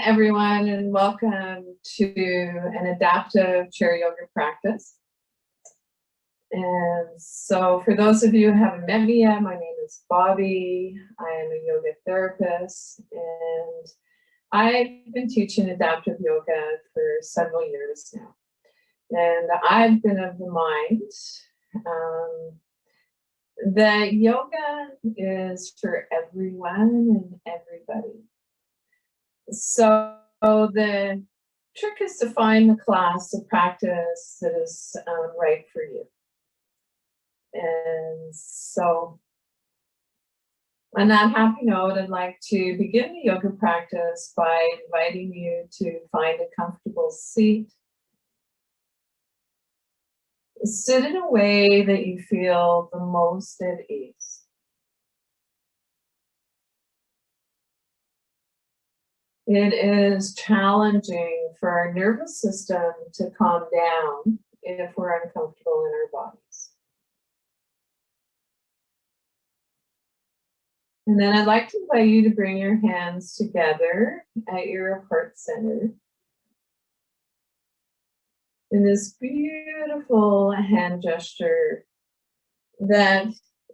everyone, and welcome to an adaptive chair yoga practice. And so for those of you who haven't met me yet, my name is Bobbie. I am a yoga therapist, and I've been teaching adaptive yoga for several years now. And I've been of the mind that yoga is for everyone and everybody. So the trick is to find the class, the practice that is right for you. And so on that happy note, I'd like to begin the yoga practice by inviting you to find a comfortable seat. Sit in a way that you feel the most at ease. It is challenging for our nervous system to calm down if we're uncomfortable in our bodies. And then I'd like to invite you to bring your hands together at your heart center. In this beautiful hand gesture that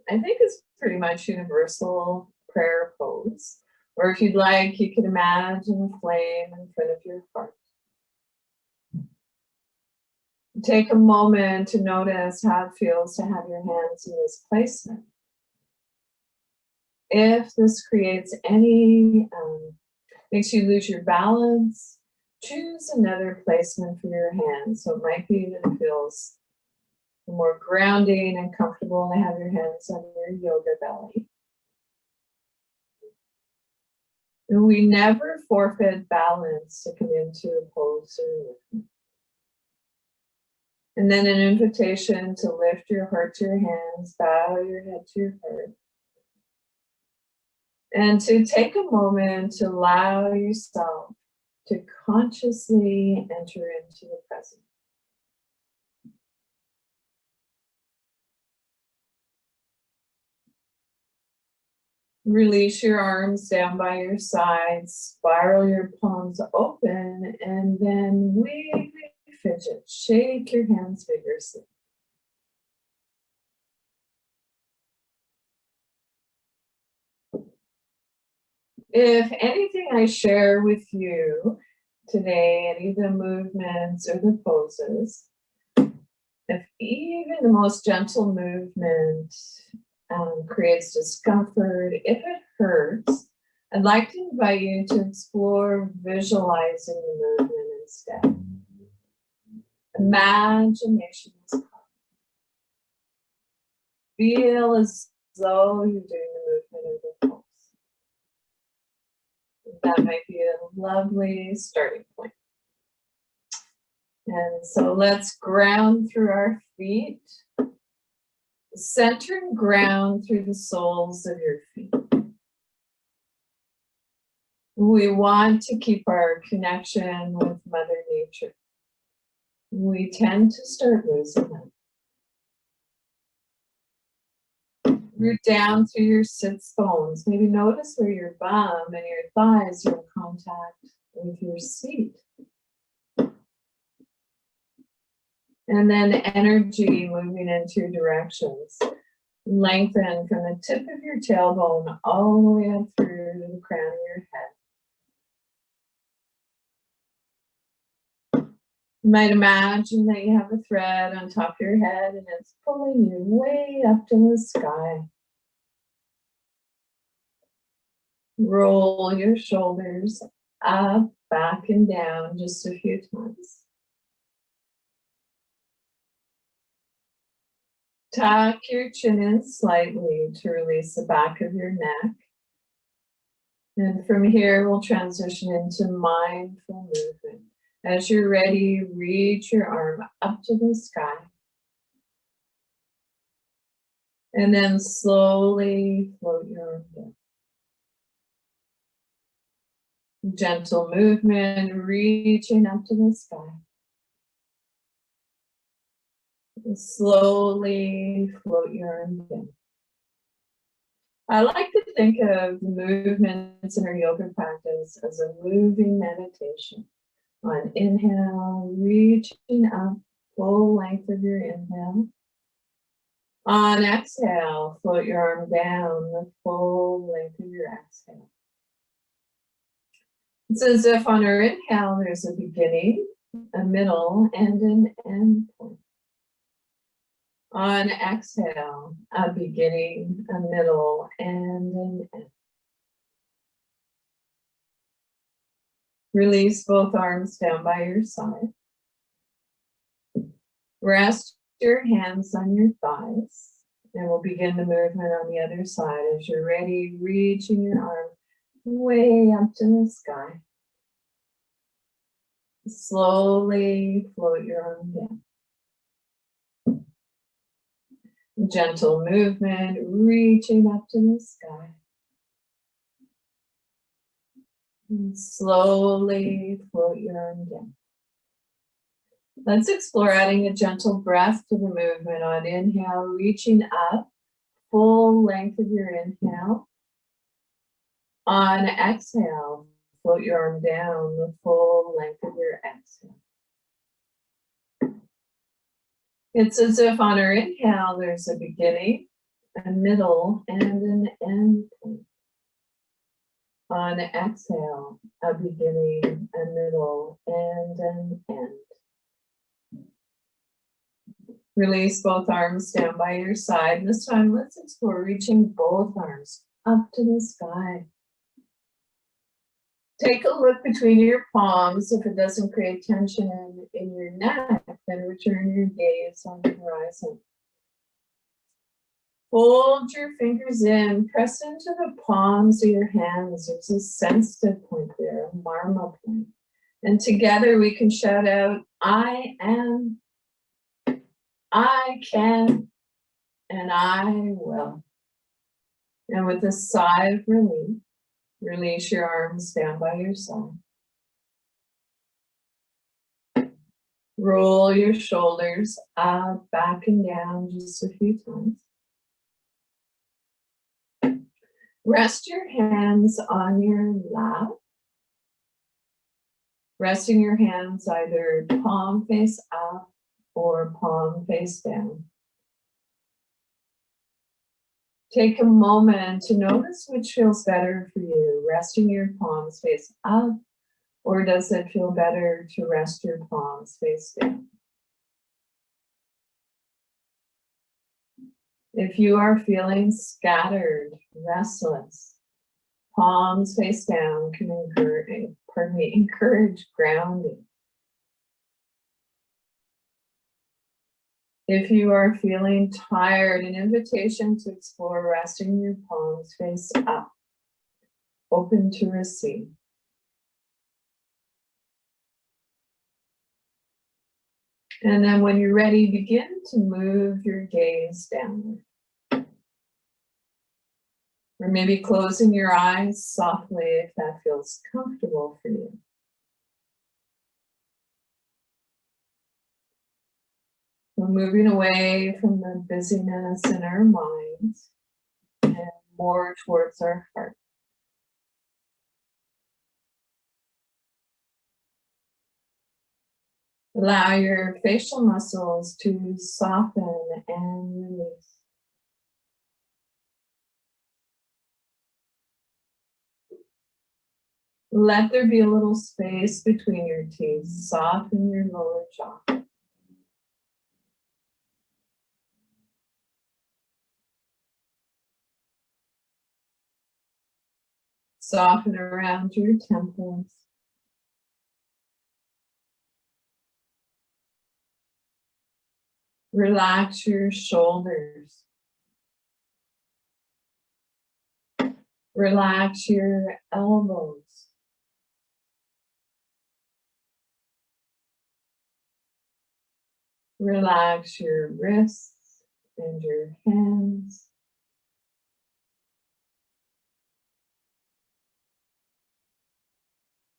I think is pretty much universal prayer pose. Or if you'd like, you could imagine a flame in front of your heart. Take a moment to notice how it feels to have your hands in this placement. If this creates any, makes you lose your balance, choose another placement for your hands. So it might be that it feels more grounding and comfortable to have your hands on your yoga belly. And we never forfeit balance to come into a pose or movement. And then an invitation to lift your heart to your hands, bow your head to your heart. And to take a moment to allow yourself to consciously enter into the present. Release your arms down by your sides, spiral your palms open, and then wiggle, fidget. Shake your hands vigorously. If anything I share with you today, any of the movements or the poses, if even the most gentle movement creates discomfort, if it hurts, I'd like to invite you to explore visualizing the movement instead. Imagination is calm. Feel as though you're doing the movement of the pose. That might be a lovely starting point. And so let's ground through our feet. Center and ground through the soles of your feet. We want to keep our connection with Mother Nature. We tend to start losing that. Root down through your sits bones. Maybe notice where your bum and your thighs are in contact with your seat. And then energy moving in two directions. Lengthen from the tip of your tailbone all the way up through to the crown of your head. You might imagine that you have a thread on top of your head and it's pulling you way up to the sky. Roll your shoulders up, back, and down just a few times. Tuck your chin in slightly to release the back of your neck. And from here, we'll transition into mindful movement. As you're ready, reach your arm up to the sky. And then slowly float your arm down. Gentle movement, reaching up to the sky. Slowly float your arm down. I like to think of the movements in our yoga practice as a moving meditation. On inhale, reaching up, full length of your inhale. On exhale, float your arm down the full length of your exhale. It's as if on our inhale, there's a beginning, a middle, and an end point. On exhale, a beginning, a middle, and an end. Release both arms down by your side. Rest your hands on your thighs. And we'll begin the movement on the other side. As you're ready, reaching your arm way up to the sky. Slowly float your arm down. Gentle movement, reaching up to the sky. And slowly float your arm down. Let's explore adding a gentle breath to the movement. On inhale, reaching up, full length of your inhale. On exhale, float your arm down the full length of your exhale. It's as if on our inhale, there's a beginning, a middle, and an end point. On exhale, a beginning, a middle, and an end. Release both arms down by your side. This time, let's explore reaching both arms up to the sky. Take a look between your palms. If it doesn't create tension in your neck, then return your gaze on the horizon. Fold your fingers in, press into the palms of your hands. There's a sensitive point there, a marma point. And together we can shout out, I am, I can, and I will. And with a sigh of relief, release your arms down by your side. Roll your shoulders up, back, and down just a few times. Rest your hands on your lap. Resting your hands either palm face up or palm face down. Take a moment to notice which feels better for you, resting your palms face up, or does it feel better to rest your palms face down? If you are feeling scattered, restless, palms face down can encourage grounding. If you are feeling tired, an invitation to explore resting your palms face up, open to receive. And then when you're ready, begin to move your gaze downward. Or maybe closing your eyes softly if that feels comfortable for you. We're moving away from the busyness in our minds and more towards our heart. Allow your facial muscles to soften and release. Let there be a little space between your teeth. Soften your lower jaw. Soften around your temples. Relax your shoulders. Relax your elbows. Relax your wrists and your hands.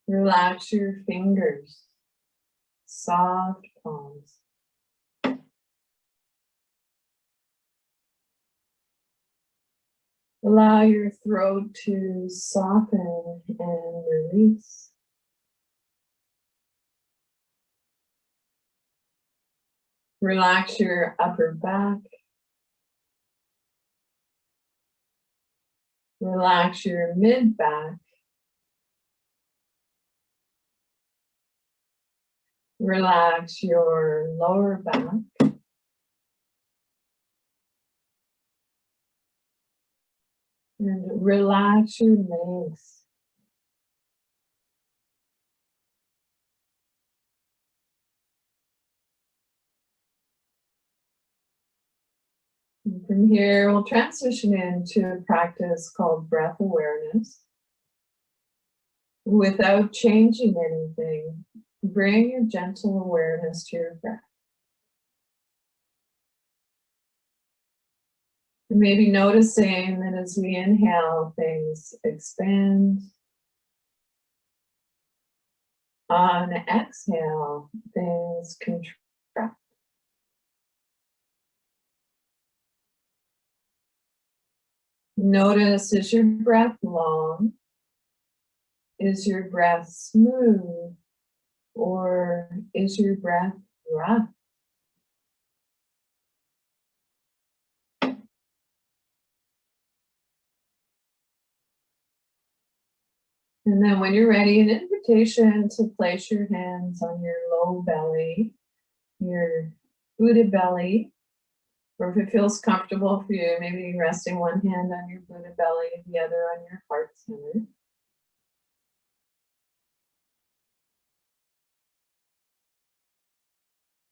Relax your fingers, soft palms. Allow your throat to soften and release. Relax your upper back. Relax your mid back. Relax your lower back. And relax your legs. And from here, we'll transition into a practice called breath awareness. Without changing anything, bring a gentle awareness to your breath. And maybe noticing that as we inhale, things expand. On exhale, things contract. Notice, is your breath long? Is your breath smooth? Or is your breath rough? And then when you're ready, an invitation to place your hands on your low belly, your Buddha belly, or if it feels comfortable for you, maybe resting one hand on your Buddha belly, the other on your heart center.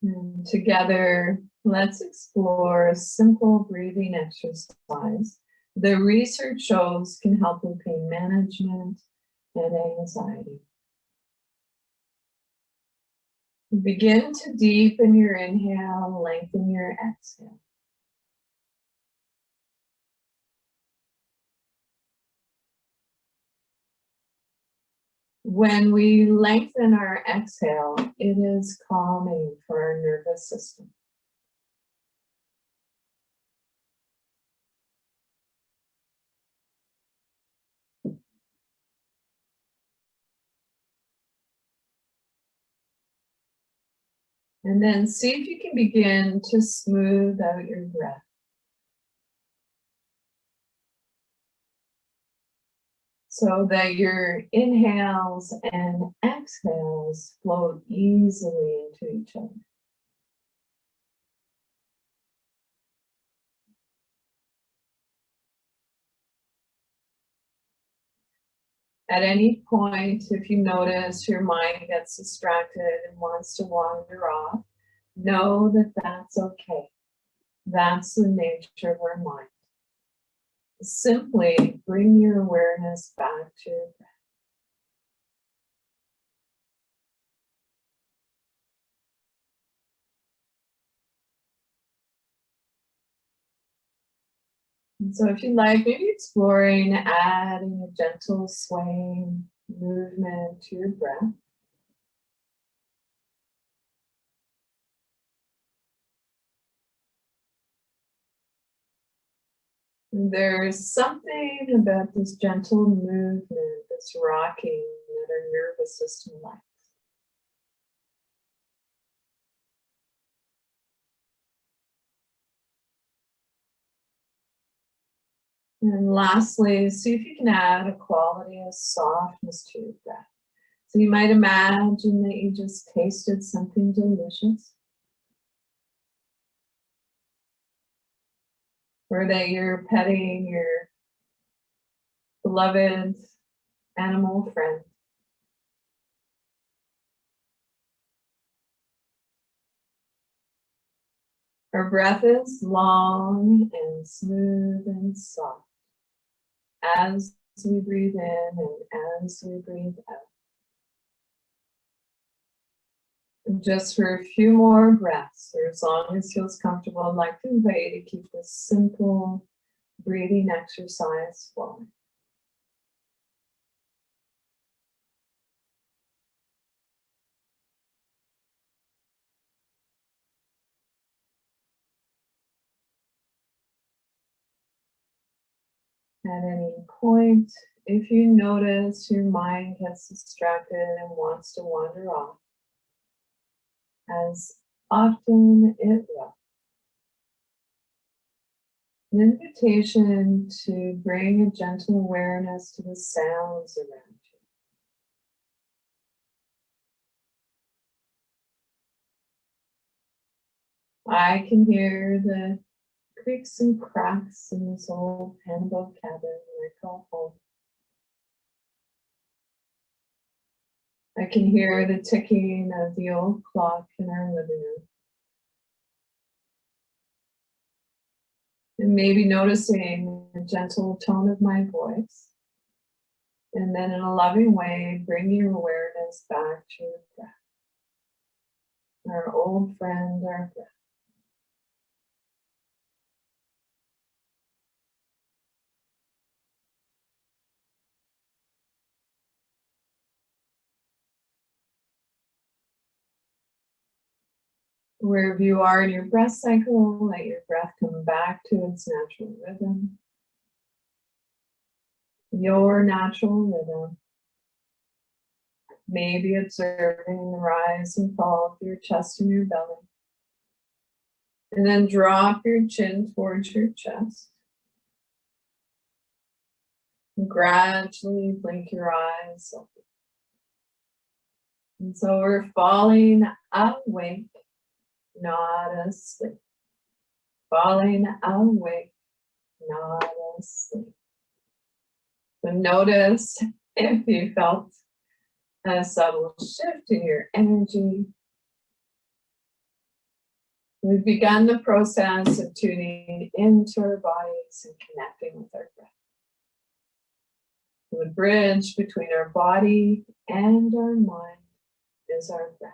And together, let's explore a simple breathing exercise. The research shows can help with pain management and anxiety. Begin to deepen your inhale, lengthen your exhale. When we lengthen our exhale, it is calming for our nervous system. And then see if you can begin to smooth out your breath. So that your inhales and exhales flow easily into each other. At any point, if you notice your mind gets distracted and wants to wander off, know that that's okay. That's the nature of our mind. Simply bring your awareness back to your breath. And so if you like, maybe exploring adding a gentle swaying movement to your breath. And there's something about this gentle movement, this rocking that our nervous system likes. And lastly, see if you can add a quality of softness to your breath. So you might imagine that you just tasted something delicious, or that you're petting your beloved animal friend. Our breath is long and smooth and soft as we breathe in and as we breathe out. And just for a few more breaths, or as long as it feels comfortable, I'd like to invite you to keep this simple breathing exercise flowing. At any point, if you notice your mind gets distracted and wants to wander off, as often it will, an invitation to bring a gentle awareness to the sounds around you. I can hear the creaks and cracks in this old Hannibal cabin I call home. I can hear the ticking of the old clock in our living room. And maybe noticing the gentle tone of my voice. And then in a loving way, bring your awareness back to your breath. Our old friend, our breath. Wherever you are in your breath cycle, let your breath come back to its natural rhythm. Your natural rhythm. Maybe observing the rise and fall of your chest and your belly. And then drop your chin towards your chest. And gradually blink your eyes open. And so we're falling awake, not asleep. Falling awake, not asleep. So notice if you felt a subtle shift in your energy. We've begun the process of tuning into our bodies and connecting with our breath. The bridge between our body and our mind is our breath.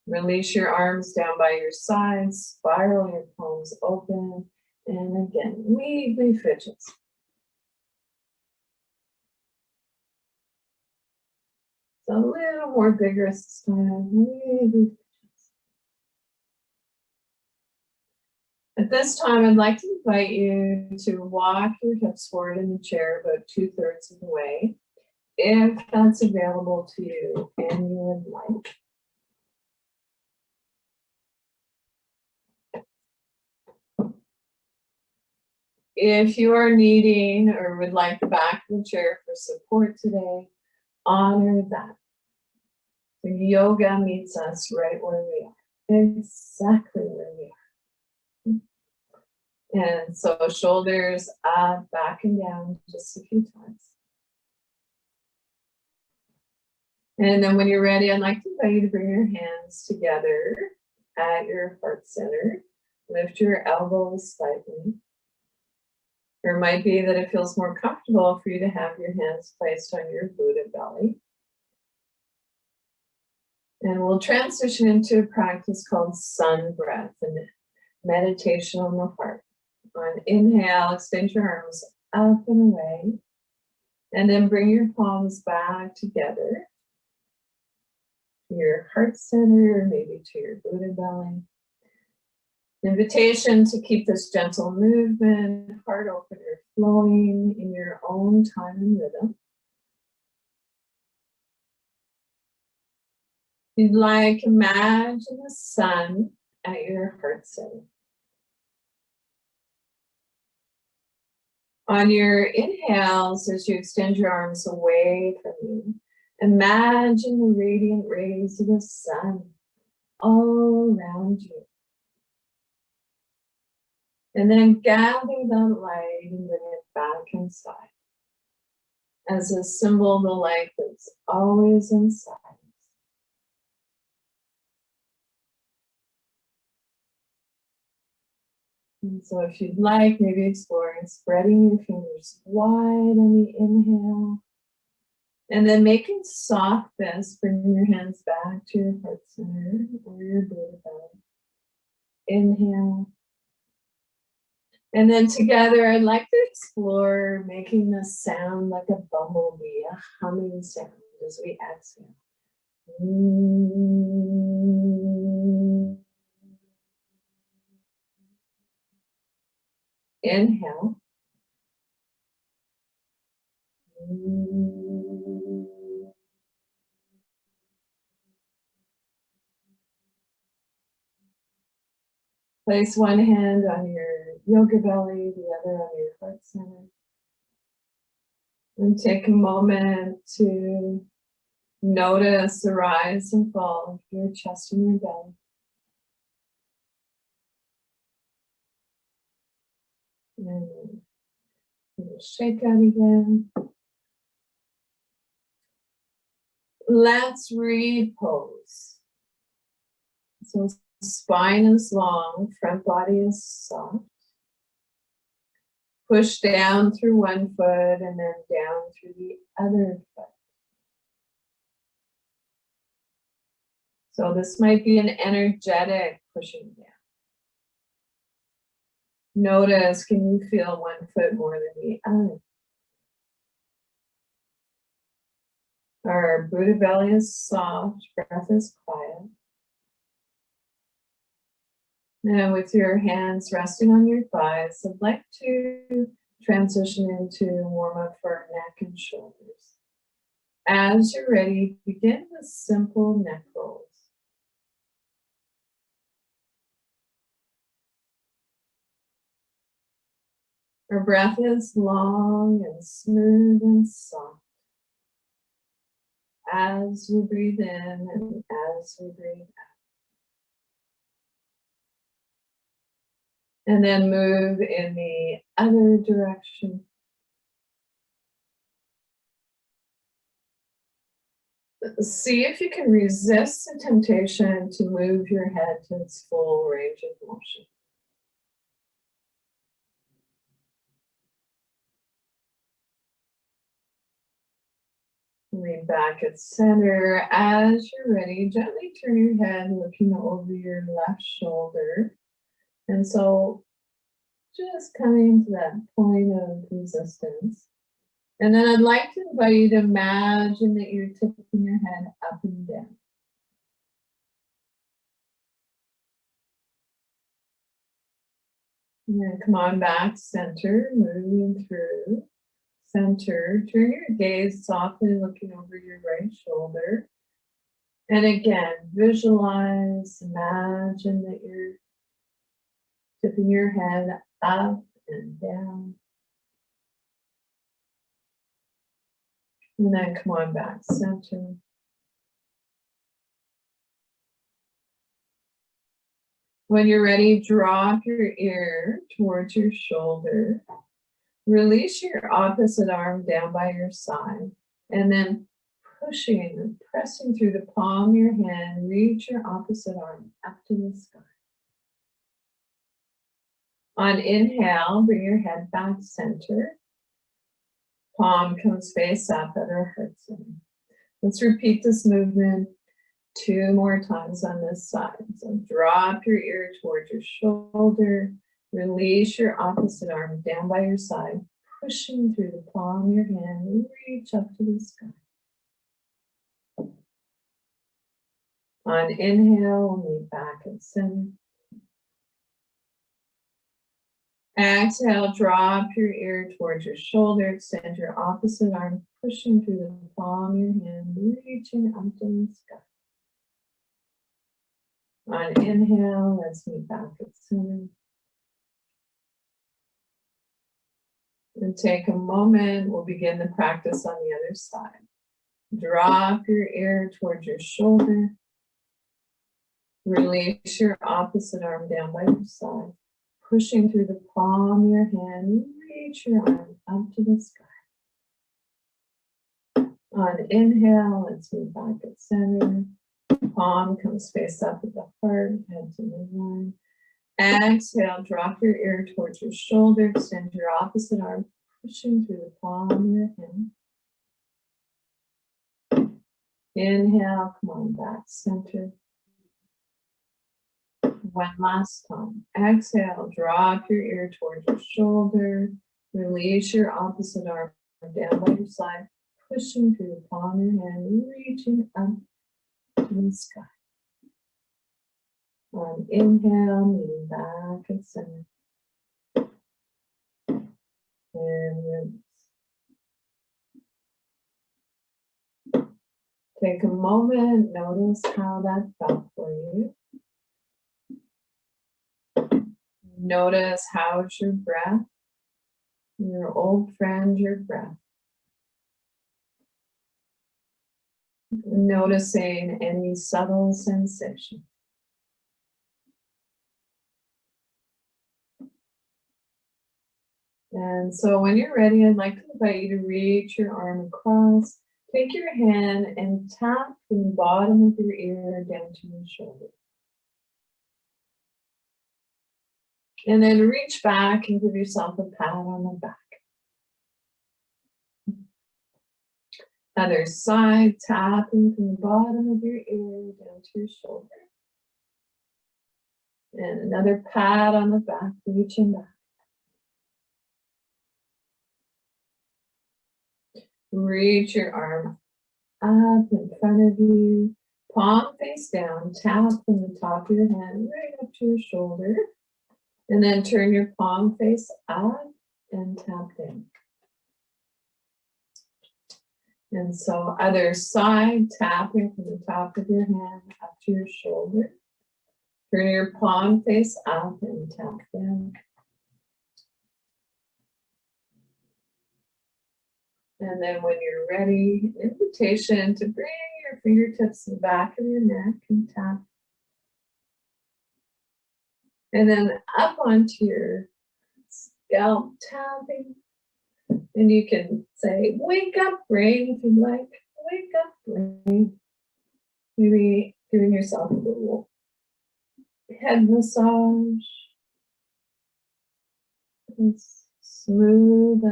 Release your arms down by your sides, spiral your palms open, and again, wiggly fidgets. It's a little more vigorous this time, wiggly fidgets. At this time, I'd like to invite you to walk your hips forward in the chair about 2/3 of the way, if that's available to you and you would like. If you are needing or would like the back of the chair for support today, honor that. The yoga meets us right where we are, exactly where we are. And so shoulders up, back and down just a few times. And then when you're ready, I'd like to invite you to bring your hands together at your heart center. Lift your elbows slightly. Or it might be that it feels more comfortable for you to have your hands placed on your Buddha belly. And we'll transition into a practice called sun breath, and meditation on the heart. On inhale, extend your arms up and away. And then bring your palms back together. Your heart center, or maybe to your Buddha belly. Invitation to keep this gentle movement, heart opener flowing in your own time and rhythm. If you'd like, imagine the sun at your heart center. On your inhales, as you extend your arms away from you, imagine the radiant rays of the sun all around you. And then gather that light and bring it back inside as a symbol of the light that's always inside. And so if you'd like, maybe exploring spreading your fingers wide on the inhale. And then making soft fists, bringing your hands back to your heart center or your Buddha belly. Inhale. And then together, I'd like to explore making this sound like a bumblebee, a humming sound as we exhale. Inhale. Place one hand on your yoga belly, the other on your heart center. And take a moment to notice the rise and fall of your chest and your belly. And we'll shake out again. Let's repose. So spine is long, front body is soft. Push down through one foot and then down through the other foot. So this might be an energetic pushing down. Notice, can you feel one foot more than the other? Our Buddha belly is soft, breath is quiet. Now with your hands resting on your thighs, I'd like to transition into warm up for our neck and shoulders. As you're ready, begin with simple neck rolls. Our breath is long and smooth and soft. As we breathe in and as we breathe out. And then move in the other direction. See if you can resist the temptation to move your head to its full range of motion. Lean back at center. As you're ready, gently turn your head looking over your left shoulder. And so just coming to that point of resistance. And then I'd like to invite you to imagine that you're tipping your head up and down. And then come on back, center, moving through. Center, turn your gaze softly looking over your right shoulder. And again, visualize, imagine that you're tipping your head up and down. And then come on back, center. When you're ready, drop your ear towards your shoulder. Release your opposite arm down by your side. And then pushing and pressing through the palm of your hand, reach your opposite arm up to the sky. On inhale, bring your head back center. Palm comes face up at our heart center. Let's repeat this movement 2 more times on this side. So drop your ear towards your shoulder. Release your opposite arm down by your side, pushing through the palm of your hand and reach up to the sky. On inhale, we'll meet back at center. Exhale, drop your ear towards your shoulder, extend your opposite arm, pushing through the palm of your hand, reaching up to the sky. On inhale, let's meet back at center. And take a moment, we'll begin the practice on the other side. Drop your ear towards your shoulder. Release your opposite arm down by your side. Pushing through the palm of your hand, reach your arm up to the sky. On inhale, let's move back at center. Palm comes face up at the heart, head to midline. Exhale, drop your ear towards your shoulder, extend your opposite arm, pushing through the palm of your hand. Inhale, come on back, center. One last time. Exhale, drop your ear towards your shoulder. Release your opposite arm down by your side, pushing through the palm of your hand, reaching up to the sky. On inhale, meeting back at center. And release. Take a moment, notice how that felt for you. Notice how's your breath, your old friend, your breath. Noticing any subtle sensation. And so when you're ready, I'd like to invite you to reach your arm across. Take your hand and tap from the bottom of your ear down to your shoulder. And then reach back and give yourself a pat on the back. Other side, tapping from the bottom of your ear down to your shoulder. And another pat on the back, reaching back. Reach your arm up in front of you, palm face down, tap from the top of your hand right up to your shoulder, and then turn your palm face up and tap down. And so other side, tapping from the top of your hand up to your shoulder, turn your palm face up and tap down. And then when you're ready, invitation to bring your fingertips to the back of your neck and tap. And then up onto your scalp, tapping. And you can say, wake up, brain, if you'd like. Wake up, brain. Maybe giving yourself a little head massage. It's smooth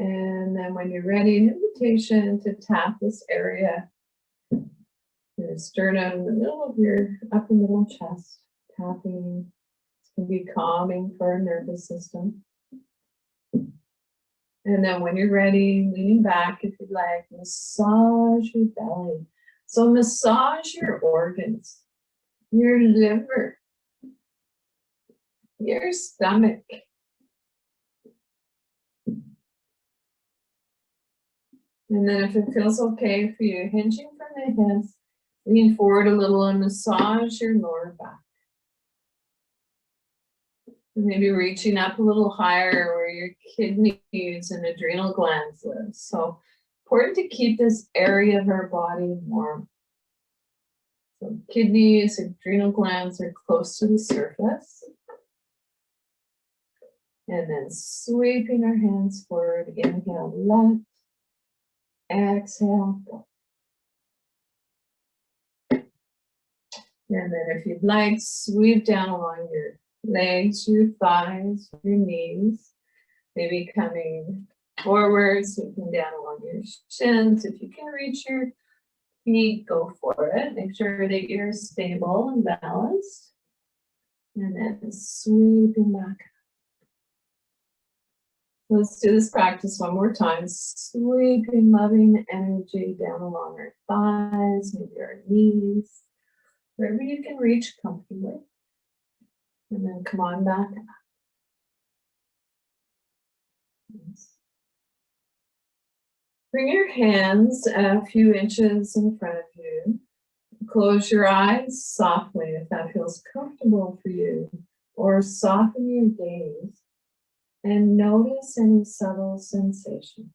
and then when you're ready, an invitation to tap this area, your sternum, the middle of your upper middle chest, tapping. This can be calming for our nervous system. And then when you're ready, leaning back, if you'd like, massage your belly. So massage your organs, your liver, your stomach. And then if it feels okay for you, hinging from the hips, lean forward a little and massage your lower back. And maybe reaching up a little higher where your kidneys and adrenal glands live. So important to keep this area of our body warm. So kidneys, adrenal glands are close to the surface. And then sweeping our hands forward, inhale, left. Exhale, go. And then if you'd like, sweep down along your legs, your thighs, your knees, maybe coming forward, sweeping down along your shins. If you can reach your feet, go for it. Make sure that you're stable and balanced. And then sweeping back. Let's do this practice one more time. Sweeping loving energy down along our thighs, maybe our knees, wherever you can reach comfortably. And then come on back up. Yes. Bring your hands a few inches in front of you. Close your eyes softly if that feels comfortable for you, or soften your gaze. And notice any subtle sensations.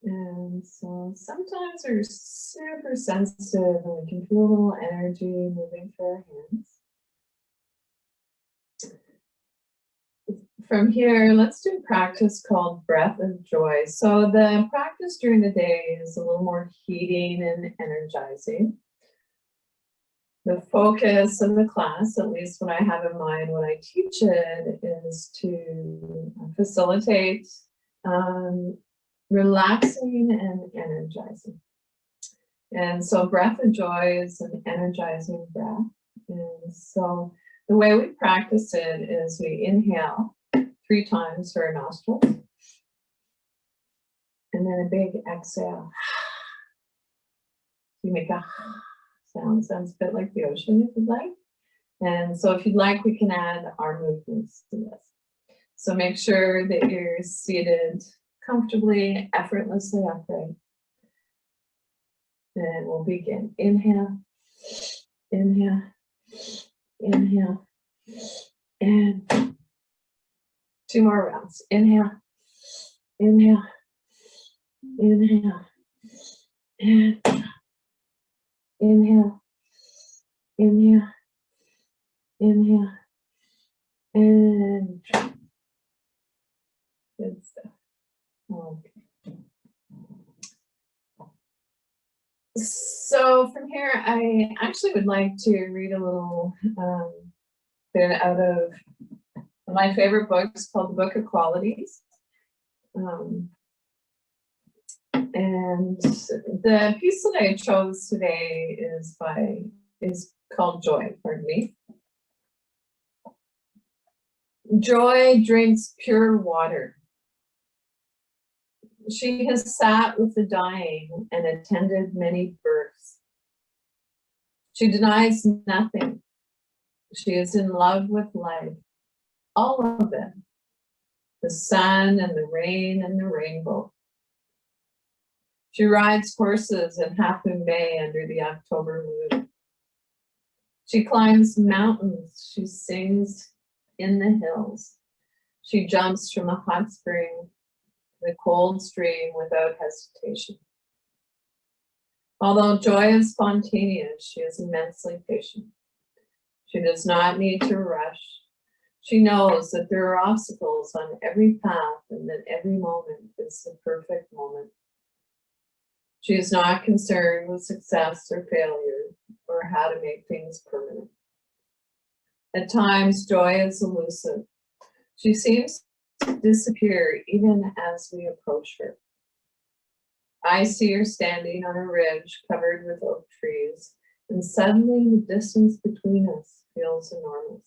And so sometimes we're super sensitive and we can feel a little energy moving through our hands. From here, let's do a practice called Breath of Joy. So the practice during the day is a little more heating and energizing. The focus of the class, at least what I have in mind when I teach it, is to facilitate relaxing and energizing. And so Breath of Joy is an energizing breath. And so the way we practice it is we inhale 3 times through our nostrils. And And then a big exhale. You make a sound, sounds a bit like the ocean if you'd like. And so if you'd like, we can add our movements to this. So make sure that you're seated comfortably, effortlessly upright. And we'll begin. Inhale, inhale, inhale, and 2 more rounds. Inhale, inhale, inhale, and inhale, inhale, inhale, and good stuff. Okay. So from here, I actually would like to read a little bit out of my favorite books called The Book of Qualities. And the piece that I chose today is called Joy, pardon me. Joy drinks pure water. She has sat with the dying and attended many births. She denies nothing. She is in love with life, all of it. The sun and the rain and the rainbow. She rides horses in Half Moon Bay under the October moon. She climbs mountains. She sings in the hills. She jumps from a hot spring to the cold stream without hesitation. Although joy is spontaneous, she is immensely patient. She does not need to rush. She knows that there are obstacles on every path and that every moment is the perfect moment. She is not concerned with success or failure or how to make things permanent. At times, joy is elusive. She seems to disappear even as we approach her. I see her standing on a ridge covered with oak trees, and suddenly the distance between us feels enormous.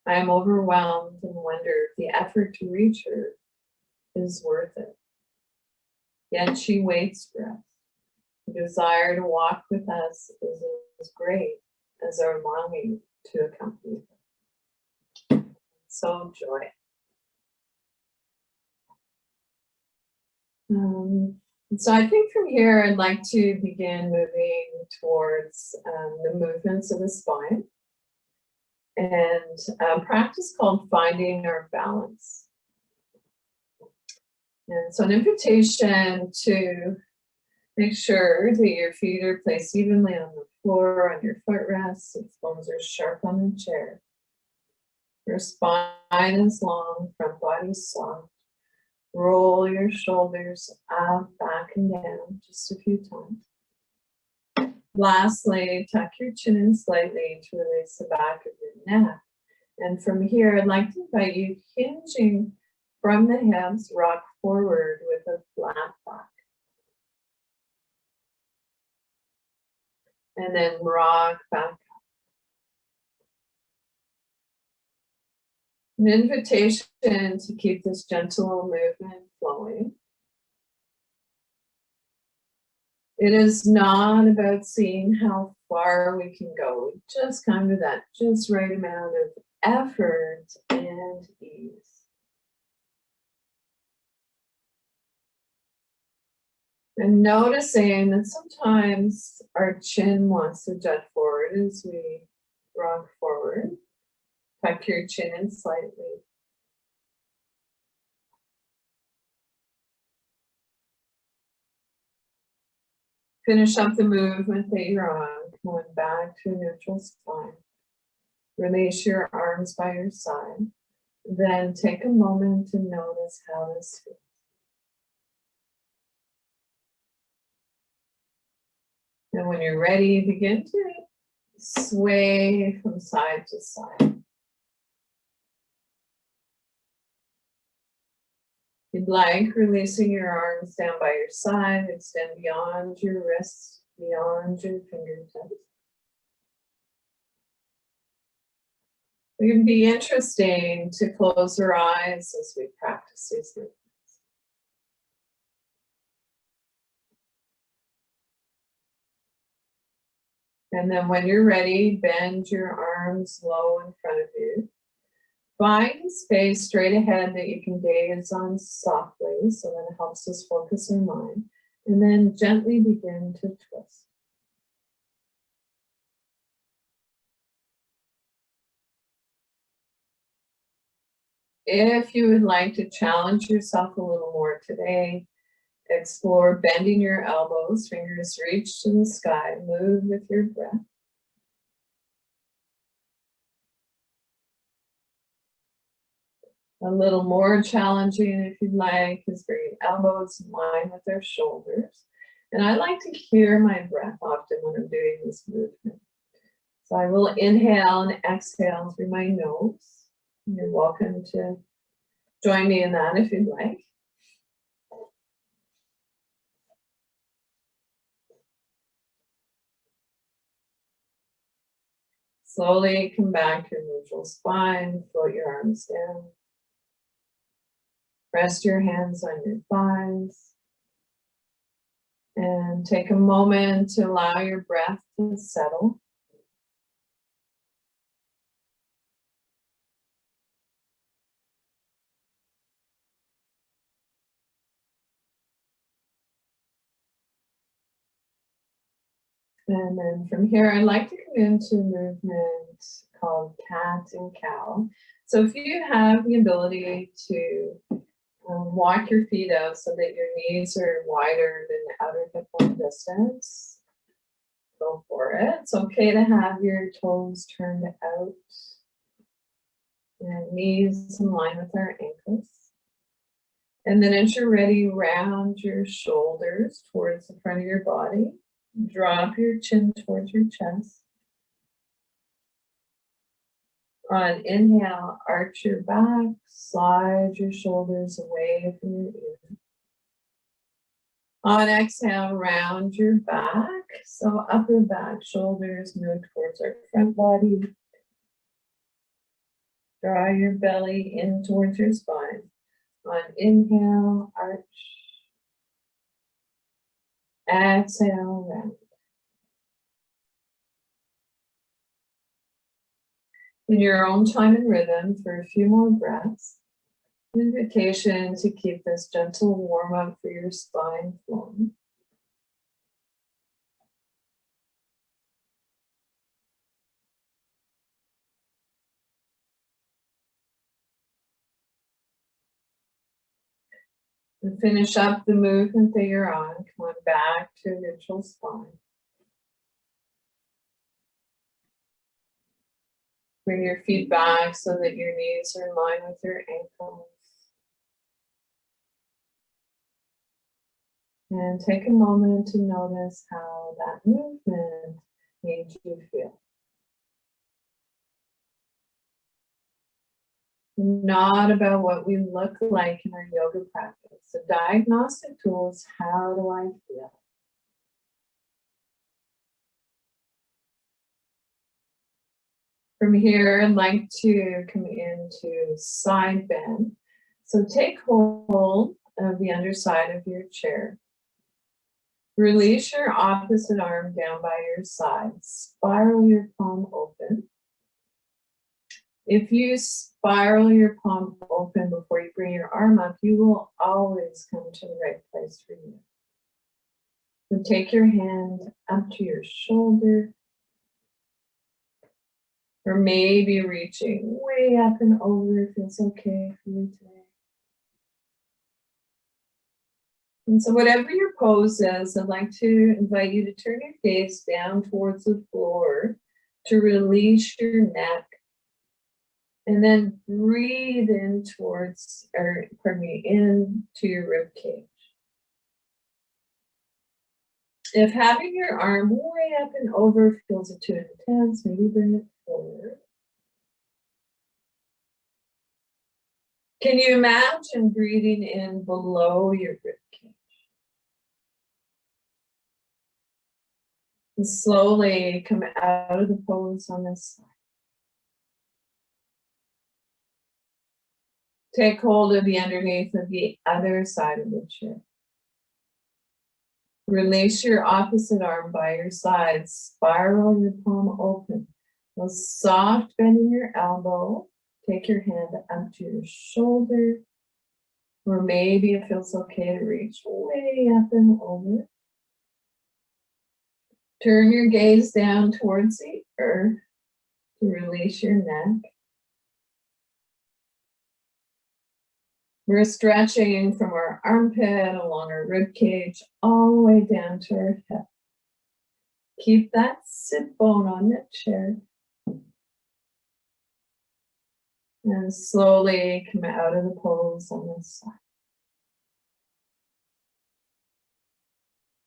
I am overwhelmed and wonder if the effort to reach her is worth it. Yet she waits for us. The desire to walk with us is as great as our longing to accompany her. So joy. So I think from here I'd like to begin moving towards the movements of the spine and a practice called finding our balance. And so an invitation to make sure that your feet are placed evenly on the floor, on your footrests, the bones are sharp on the chair. Your spine is long, front body soft. Roll your shoulders up, back, and down just a few times. Lastly, tuck your chin in slightly to release the back of your neck. And from here, I'd like to invite you hinging from the hips, rock forward with a flat back. And then rock back up. An invitation to keep this gentle movement flowing. It is not about seeing how far we can go, just kind of that just right amount of effort and ease. And noticing that sometimes our chin wants to jut forward as we rock forward. Tuck your chin in slightly. Finish up the movement that you're on, going back to a neutral spine. Release your arms by your side. Then take a moment to notice how this feels. And when you're ready, begin to sway from side to side. If you'd like, releasing your arms down by your side, extend beyond your wrists, beyond your fingertips. It can be interesting to close our eyes as we practice these movements. And then when you're ready, bend your arms low in front of you. Find space straight ahead that you can gaze on softly, so that it helps us focus our mind. And then gently begin to twist. If you would like to challenge yourself a little more today, explore bending your elbows, fingers reach to the sky, move with your breath. A little more challenging, if you'd like, is bringing elbows in line with our shoulders. And I like to hear my breath often when I'm doing this movement. So I will inhale and exhale through my nose. You're welcome to join me in that if you'd like. Slowly come back to your neutral spine, float your arms down. Rest your hands on your thighs. And take a moment to allow your breath to settle. And then from here, I'd like to come into a movement called cat and cow. So if you have the ability to walk your feet out so that your knees are wider than the outer hip bone distance, go for it. It's okay to have your toes turned out and knees in line with our ankles. And then as you're ready, round your shoulders towards the front of your body. Drop your chin towards your chest. On inhale, arch your back, slide your shoulders away from your ears. On exhale, round your back. So upper back, shoulders move towards our front body. Draw your belly in towards your spine. On inhale, arch. Exhale, round. In your own time and rhythm for a few more breaths. Invitation to keep this gentle warm up for your spine flowing. And finish up the movement that you're on. Come on back to neutral spine. Bring your feet back so that your knees are in line with your ankles. And take a moment to notice how that movement made you feel. Not about what we look like in our yoga practice. The diagnostic tool is, how do I feel? From here, I'd like to come into side bend. So take hold of the underside of your chair. Release your opposite arm down by your side. Spiral your palm open. If you spiral your palm open before you bring your arm up, you will always come to the right place for you. So take your hand up to your shoulder, or maybe reaching way up and over if it's okay for you today. And so whatever your pose is, I'd like to invite you to turn your gaze down towards the floor to release your neck. And then breathe in towards, or pardon me, into your rib cage. If having your arm way up and over feels too intense, maybe bring it forward. Can you imagine breathing in below your rib cage? And slowly come out of the pose on this side. Take hold of the underneath of the other side of the chair. Release your opposite arm by your side. Spiral your palm open. A soft bend in your elbow. Take your hand up to your shoulder. Or maybe it feels okay to reach way up and over. Turn your gaze down towards the earth to release your neck. We're stretching from our armpit along our rib cage all the way down to our hip. Keep that sit bone on the chair. And slowly come out of the pose on this side.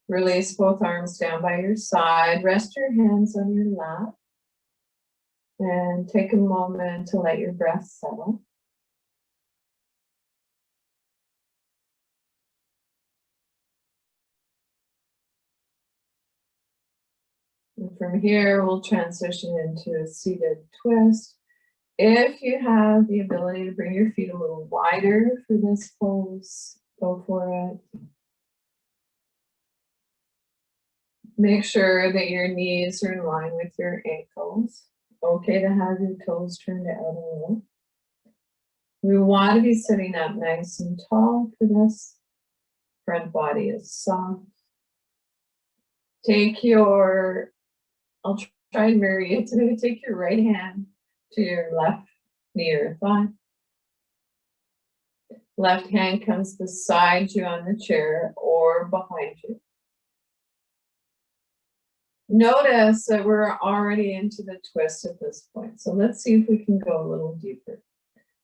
Release both arms down by your side. Rest your hands on your lap. And take a moment to let your breath settle. And from here, we'll transition into a seated twist. If you have the ability to bring your feet a little wider for this pose, go for it. Make sure that your knees are in line with your ankles. Okay to have your toes turned out a little. We want to be sitting up nice and tall for this. Front body is soft. Take your, I'll try and mirror you today. Take your right hand to your left knee or thigh. Left hand comes beside you on the chair or behind you. Notice that we're already into the twist at this point. So let's see if we can go a little deeper.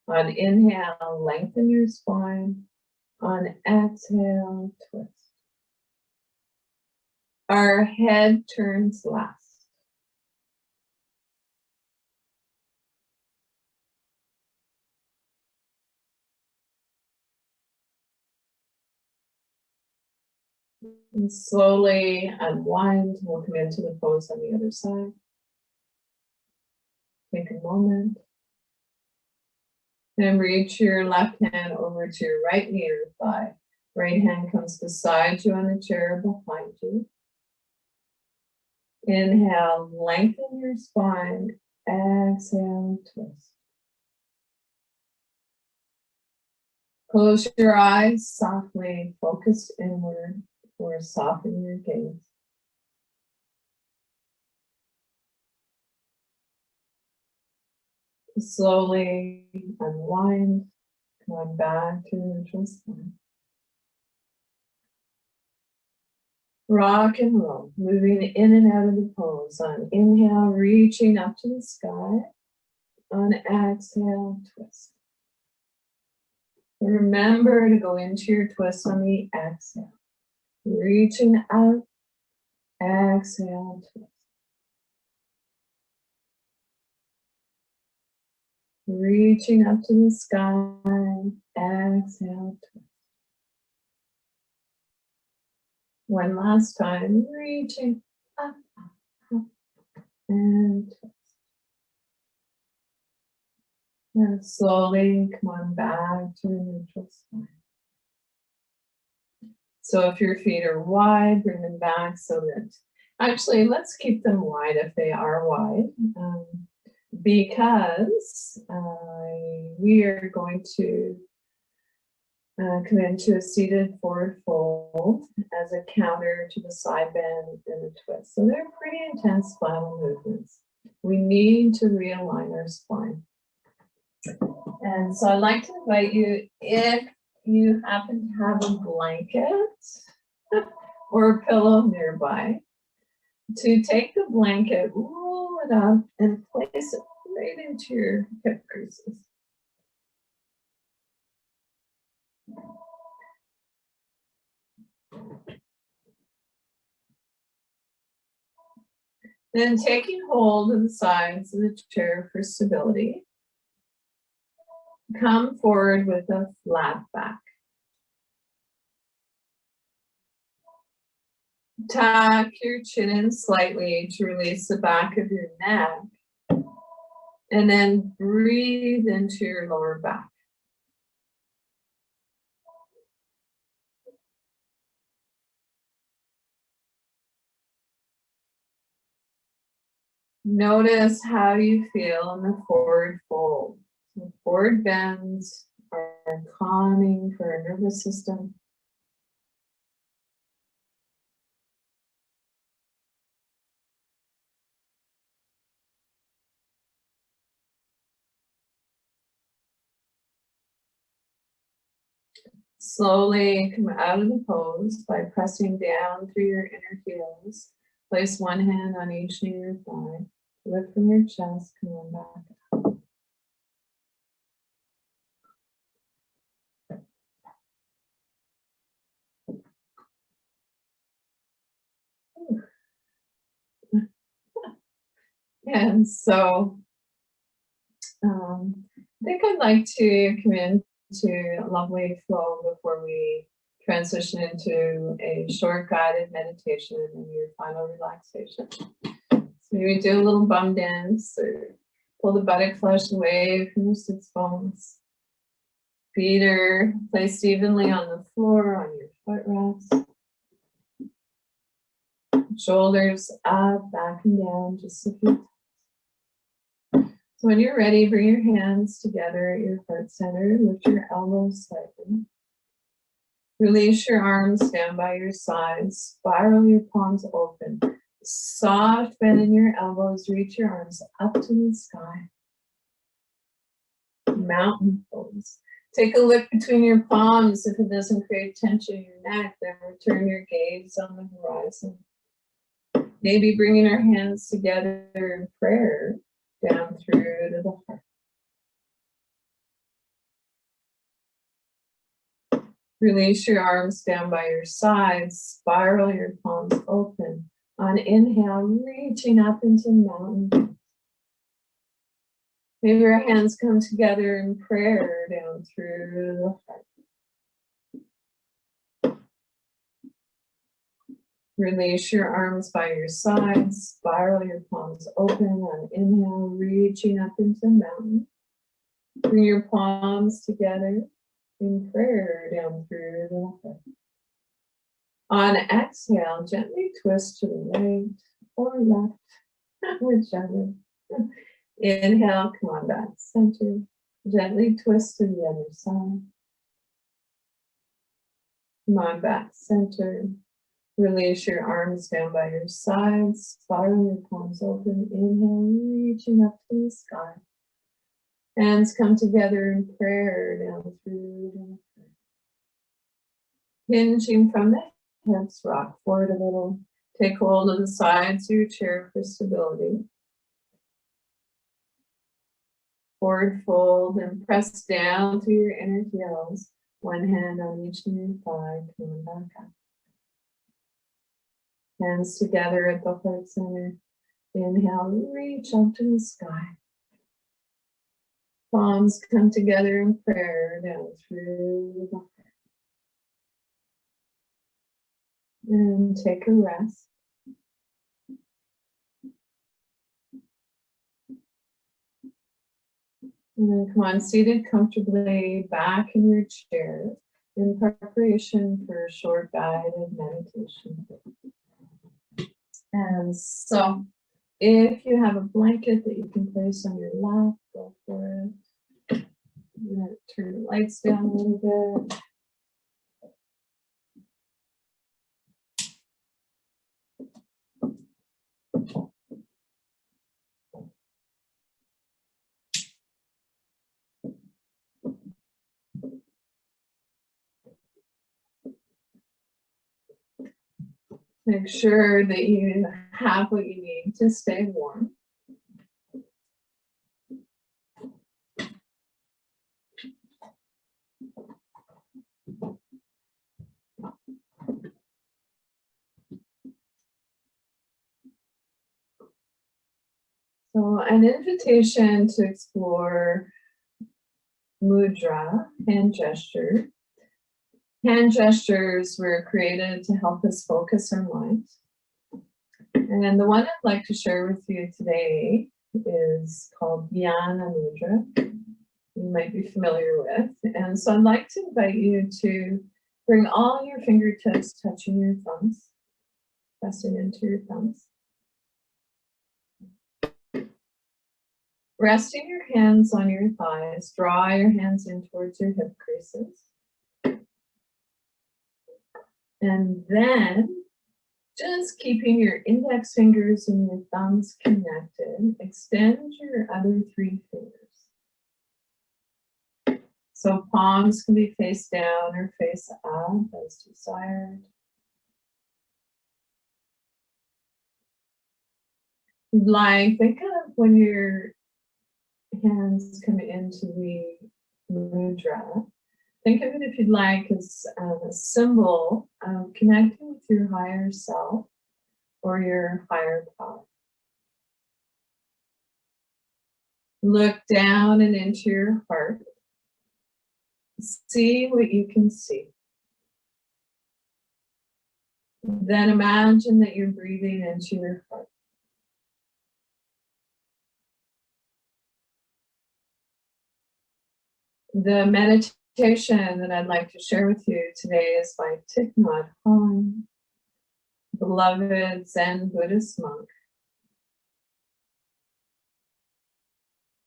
On inhale, lengthen your spine. On exhale, twist. Our head turns last. And slowly unwind. We'll come into the pose on the other side. Take a moment. And reach your left hand over to your right knee or thigh. Right hand comes beside you on the chair behind you. Inhale, lengthen your spine. Exhale, twist. Close your eyes softly, focus inward, or soften your gaze. Slowly unwind, come on back to neutral spine. Rock and roll, moving in and out of the pose. On inhale, reaching up to the sky. On exhale, twist. Remember to go into your twist on the exhale. Reaching up, exhale, twist. Reaching up to the sky, exhale, twist. One last time, reaching up, up, and twist. And slowly come on back to a neutral spine. So if your feet are wide, bring them back so that, actually, let's keep them wide if they are wide, because we are going to come into a seated forward fold as a counter to the side bend and the twist. So they're pretty intense spinal movements. We need to realign our spine. And so I'd like to invite you, if you happen to have a blanket or a pillow nearby, to take the blanket, roll it up, and place it right into your hip creases. Then taking hold of the sides of the chair for stability, come forward with a flat back. Tuck your chin in slightly to release the back of your neck, and then breathe into your lower back. Notice how you feel in the forward fold. So forward bends are calming for our nervous system. Slowly come out of the pose by pressing down through your inner heels. Place one hand on each knee or thigh. Lift from your chest, come on back. And so I think I'd like to come into a lovely flow before we transition into a short guided meditation and your final relaxation. So maybe do a little bum dance or pull the buttock flesh away from your sits bones. Feet are placed evenly on the floor on your footrest. Shoulders up, back and down, just a few times. So when you're ready, bring your hands together at your heart center. Lift your elbows slightly. Release your arms, stand by your sides. Spiral your palms open. Soft bend in your elbows. Reach your arms up to the sky. Mountain pose. Take a look between your palms. If it doesn't create tension in your neck, then return your gaze on the horizon. Maybe bringing our hands together in prayer down through to the heart. Release your arms down by your sides. Spiral your palms open. On inhale, reaching up into mountain. Maybe our hands come together in prayer down through the heart. Release your arms by your sides. Spiral your palms open. On inhale, reaching up into mountain. Bring your palms together in prayer down through the heart. On exhale, gently twist to the right or left, whichever. Inhale, come on back, center. Gently twist to the other side. Come on back, center. Release your arms down by your sides. Spiral your palms open. Inhale, reaching up to the sky. Hands come together in prayer down through the heart. Hinging from the hips, rock forward a little. Take hold of the sides of your chair for stability. Forward fold and press down through your inner heels. One hand on each knee or thigh, coming back up. Hands together at the heart center. Inhale, reach up to the sky. Palms come together in prayer down through the heart. And take a rest. And then come on, seated comfortably back in your chair in preparation for a short guided meditation. And so if you have a blanket that you can place on your lap, go for it. I'm going to turn the lights down a little bit. Make sure that you have what you need to stay warm. So an invitation to explore mudra, hand gesture. Hand gestures were created to help us focus our minds. And the one I'd like to share with you today is called Jnana Mudra. You might be familiar with. And so I'd like to invite you to bring all your fingertips touching your thumbs, pressing into your thumbs. Resting your hands on your thighs, draw your hands in towards your hip creases. And then just keeping your index fingers and your thumbs connected, extend your other 3 fingers. So palms can be face down or face up as desired. You'd like, think of when your hands come into the mudra. Think of it, if you'd like, as a symbol of connecting with your higher self or your higher power. Look down and into your heart. See what you can see. Then imagine that you're breathing into your heart. The meditation that I'd like to share with you today is by Thich Nhat Hanh, beloved Zen Buddhist monk.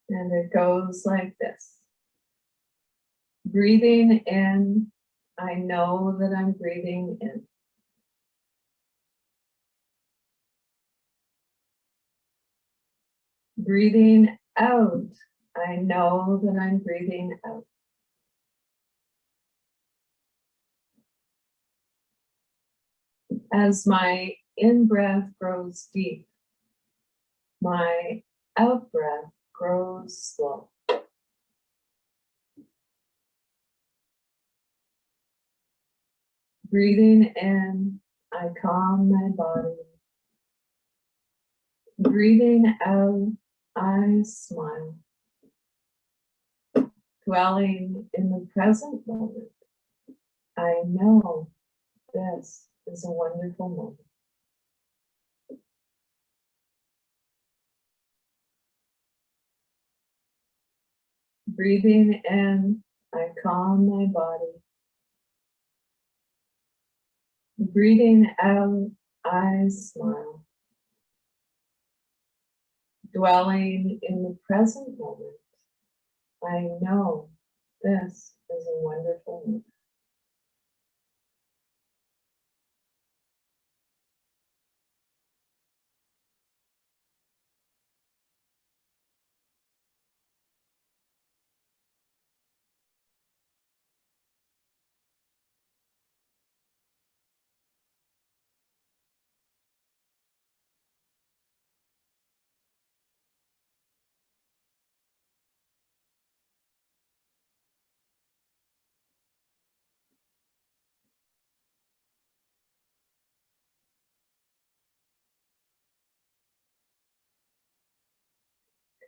And it goes like this. Breathing in, I know that I'm breathing in. Breathing out, I know that I'm breathing out. As my in-breath grows deep, my out-breath grows slow. Breathing in, I calm my body. Breathing out, I smile. Dwelling in the present moment, I know this is a wonderful moment. Breathing in, I calm my body. Breathing out, I smile. Dwelling in the present moment, I know this is a wonderful moment.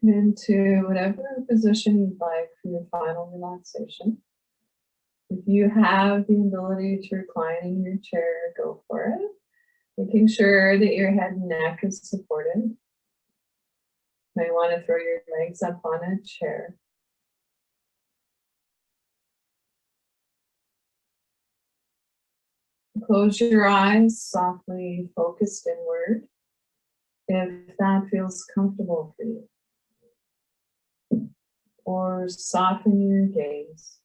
Come into whatever position you'd like for your final relaxation. If you have the ability to recline in your chair, go for it. Making sure that your head and neck is supported. You might want to throw your legs up on a chair. Close your eyes, softly focused inward, if that feels comfortable for you. Or soften your gaze.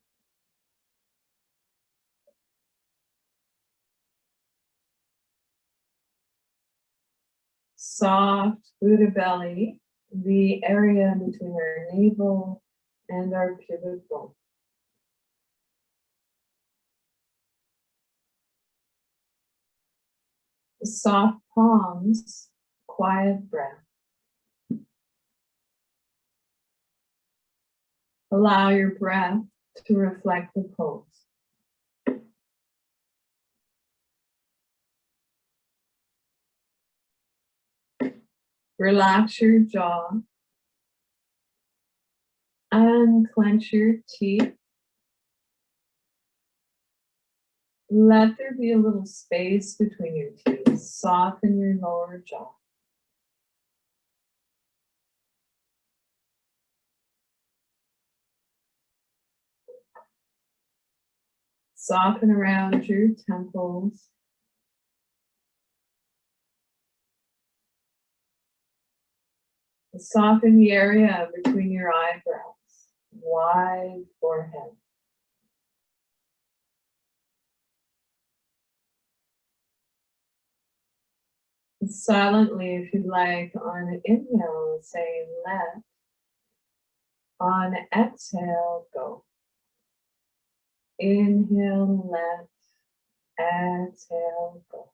Soft Buddha belly, the area between our navel and our pubic bone. Soft palms, quiet breath. Allow your breath to reflect the pose. Relax your jaw. Unclench your teeth. Let there be a little space between your teeth. Soften your lower jaw. Soften around your temples. Soften the area between your eyebrows, wide forehead. And silently, if you'd like, on an inhale, say let. On exhale, go. Inhale, let. Exhale, go.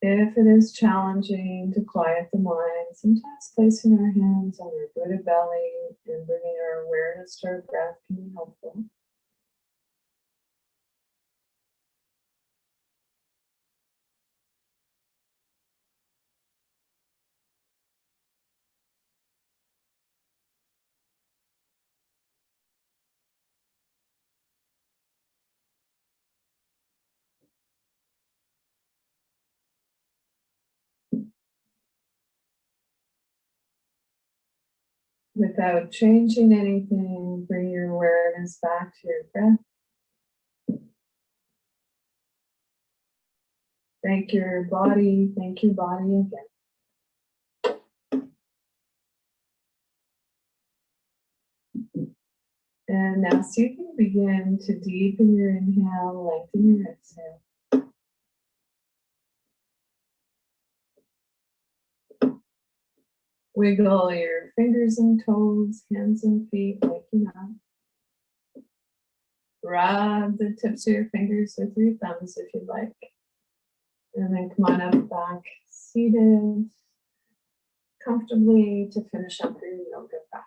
If it is challenging to quiet the mind, sometimes placing our hands on our Buddha belly and bringing our awareness to our breath can be helpful. Without changing anything, bring your awareness back to your breath. Thank your body again. And now so you can begin to deepen your inhale, lengthen your exhale. Wiggle your fingers and toes, hands and feet, waking up. Rub the tips of your fingers with your thumbs if you'd like. And then come on up back, seated comfortably to finish up your yoga practice.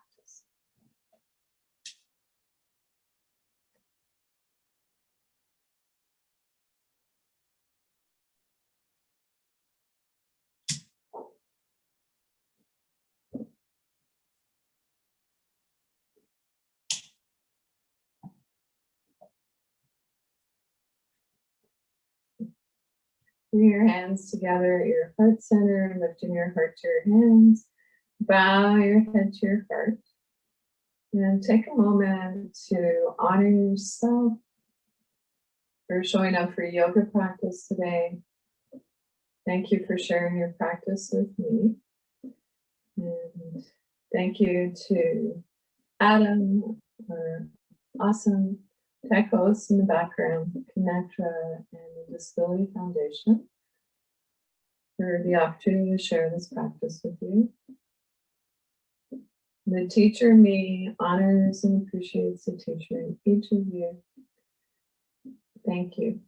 Bring your hands together at your heart center, lifting your heart to your hands. Bow your head to your heart. And take a moment to honor yourself for showing up for yoga practice today. Thank you for sharing your practice with me. And thank you to Adam, our awesome tech host in the background, ConnecTra and the Disability Foundation, for the opportunity to share this practice with you. The teacher in me honors and appreciates the teacher in each of you. Thank you.